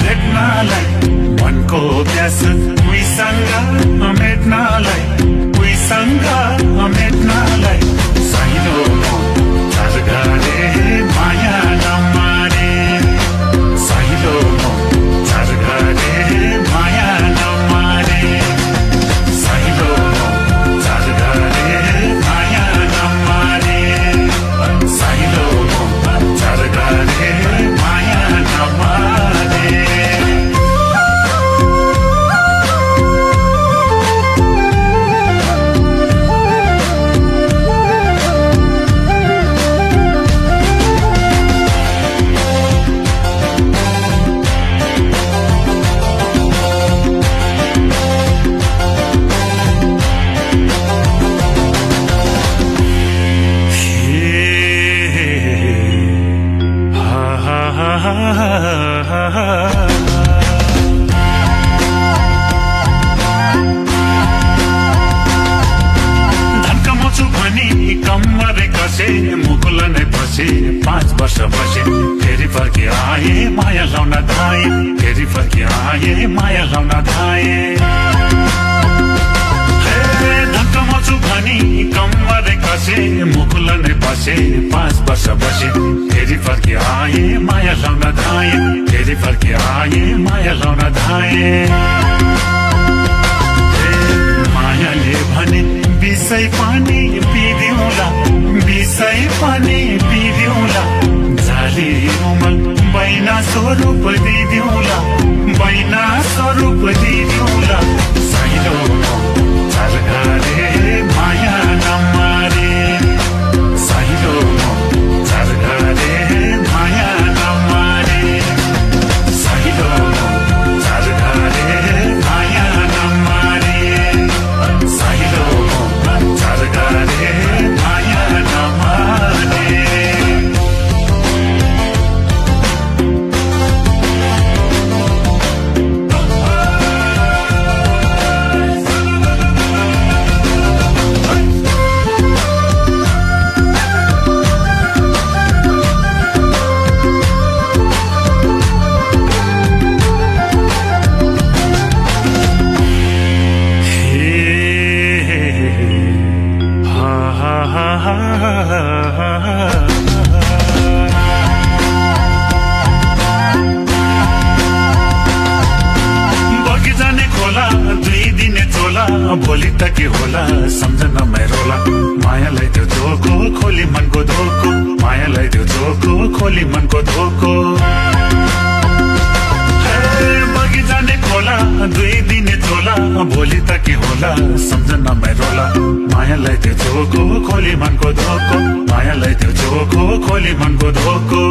भेट्नलाई मनको प्यास उसँग मेट्नलाई साइलो झर्गरे माया नमारे साइलो झर्गरे माया नमारे साइलो झर्गरे माया नमारे साइलो झर्गरे माया नमारे मुकुल नै बसे 5 वर्ष बसे फेरि फर्के आए माया लाउन धाए फेरि फर्के आए माया लाउन धाए धक्कमछु भनी कम्मर कसे मुकुल नै बसे 5 वर्ष बसे फेरि फर्के आए माया लाउन धाए फेरि फर्के आए माया लाउन धाए मायाले भने विषय पानी पिदिउँला विषय पानी पिदिउँला झाली उमल बैना स्वरूप दिदिउँला बैना स्वरूप दिदिउँला साइलो झर्गरे माया नमारे साइलो झर्गरे माया नमारे साइलो झर्गरे माया नमारे साइलो झर्गरे माया नमारे भोलि त के होला सम्झन रोला मायालाई त्यो धोको खोली मनको धोको मायालाई त्यो धोको खोली मनको धोको बगिजाने खोला 2 दिने झोला भोलि त के होला सम्झन रोला मायालाई त्यो धोको खोली मनको धोको मायालाई त्यो धोको खोली मनको धोको